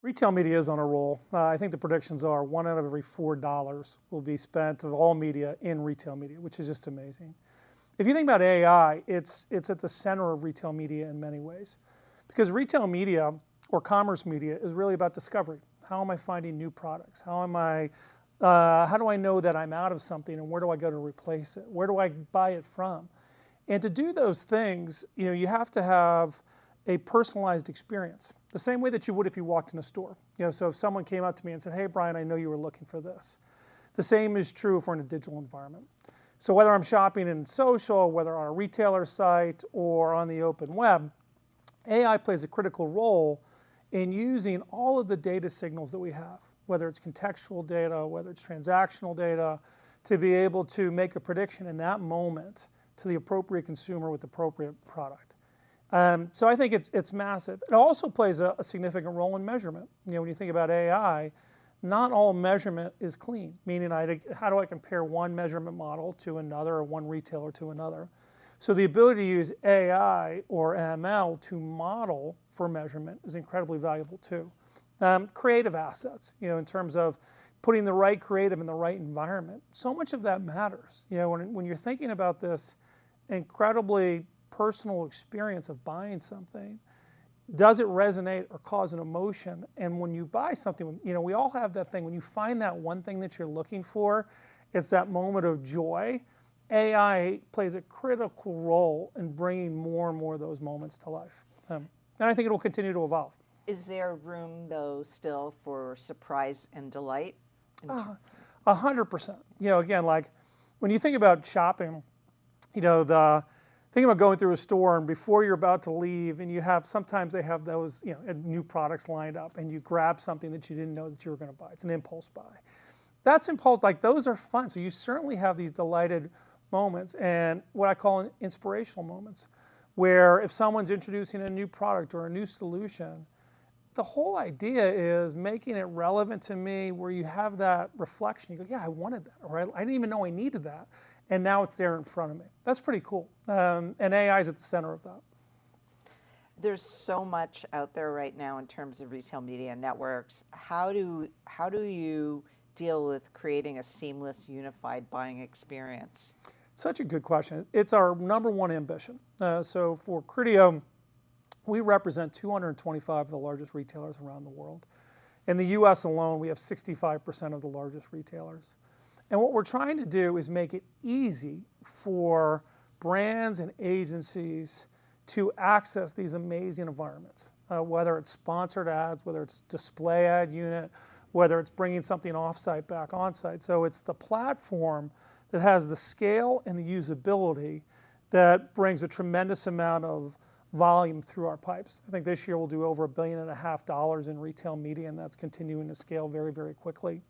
Retail media is on a roll. I think the predictions are 1 out of every $4 will be spent of all media in retail media, which is just amazing. If you think about AI, it's at the center of retail media in many ways. Because retail media or commerce media is really about discovery. How am I finding new products? How do I know that I'm out of something, and where do I go to replace it? Where do I buy it from? And to do those things, you have to have a personalized experience, the same way that you would if you walked in a store. So if someone came up to me and said, "Hey, Brian, I know you were looking for this." The same is true if we're in a digital environment. So whether I'm shopping in social, whether on a retailer site or on the open web, AI plays a critical role in using all of the data signals that we have, whether it's contextual data, whether it's transactional data, to be able to make a prediction in that moment to the appropriate consumer with the appropriate product. So I think it's massive. It also plays a significant role in measurement. When you think about AI, not all measurement is clean, meaning how do I compare one measurement model to another or one retailer to another? So the ability to use AI or ML to model for measurement is incredibly valuable too. Creative assets, in terms of putting the right creative in the right environment. So much of that matters. When you're thinking about this incredibly personal experience of buying something, does it resonate or cause an emotion? And when you buy something, we all have that thing. When you find that one thing that you're looking for, it's that moment of joy. AI plays a critical role in bringing more and more of those moments to life. And I think it will continue to evolve. Is there room, though, still for surprise and delight? 100%. Again, like when you think about shopping, think about going through a store and before you're about to leave, and sometimes they have those, new products lined up, and you grab something that you didn't know that you were going to buy. It's an impulse buy. That's impulse, like those are fun. So you certainly have these delighted moments and what I call inspirational moments, where if someone's introducing a new product or a new solution, the whole idea is making it relevant to me, where you have that reflection. You go, yeah, I wanted that, or I didn't even know I needed that. And now it's there in front of me. That's pretty cool. And AI is at the center of that. There's so much out there right now in terms of retail media networks. How do you deal with creating a seamless, unified buying experience? Such a good question. It's our number one ambition. So for Criteo, we represent 225 of the largest retailers around the world. In the US alone, we have 65% of the largest retailers. And what we're trying to do is make it easy for brands and agencies to access these amazing environments, whether it's sponsored ads, whether it's display ad unit, whether it's bringing something offsite back onsite. So it's the platform that has the scale and the usability that brings a tremendous amount of volume through our pipes. I think this year we'll do over $1.5 billion in retail media, and that's continuing to scale very, very quickly.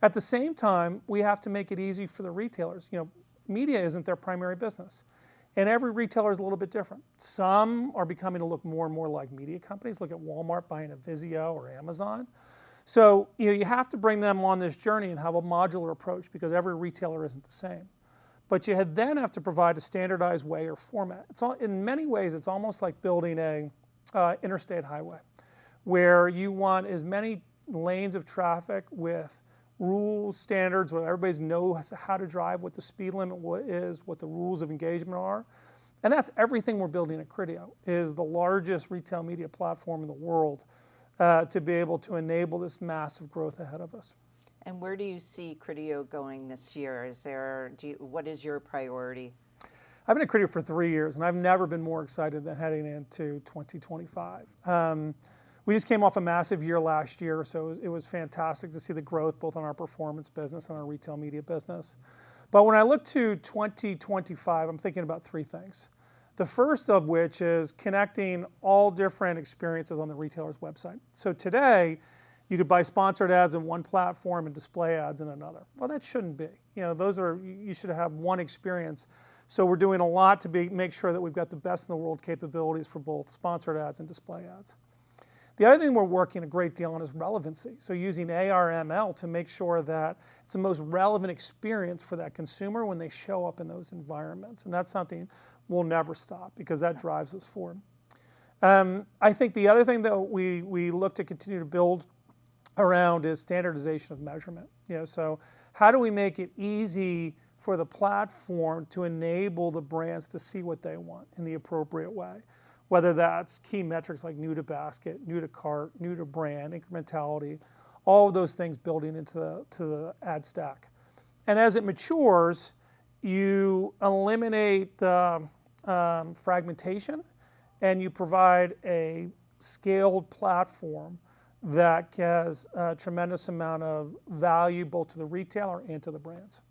At the same time, we have to make it easy for the retailers. Media isn't their primary business. And every retailer is a little bit different. Some are becoming to look more and more like media companies. Look at Walmart buying a Vizio or Amazon. So you have to bring them on this journey and have a modular approach, because every retailer isn't the same. But you then have to provide a standardized way or format. In many ways, it's almost like building a interstate highway, where you want as many lanes of traffic with rules, standards, where everybody knows how to drive, what the speed limit is, what the rules of engagement are. And that's everything we're building at Criteo, is the largest retail media platform in the world to be able to enable this massive growth ahead of us. And where do you see Criteo going this year? What is your priority? I've been at Criteo for 3 years, and I've never been more excited than heading into 2025. We just came off a massive year last year, so it was fantastic to see the growth both on our performance business and our retail media business. But when I look to 2025, I'm thinking about three things. The first of which is connecting all different experiences on the retailer's website. So today, you could buy sponsored ads in one platform and display ads in another. Well, that shouldn't be. You should have one experience. So we're doing a lot to make sure that we've got the best in the world capabilities for both sponsored ads and display ads. The other thing we're working a great deal on is relevancy. So using AR/ML to make sure that it's the most relevant experience for that consumer when they show up in those environments. And that's something we'll never stop, because that drives us forward. I think the other thing that we look to continue to build around is standardization of measurement. So how do we make it easy for the platform to enable the brands to see what they want in the appropriate way, whether that's key metrics like new to basket, new to cart, new to brand, incrementality, all of those things building into the ad stack. And as it matures, you eliminate the fragmentation, and you provide a scaled platform that has a tremendous amount of value both to the retailer and to the brands.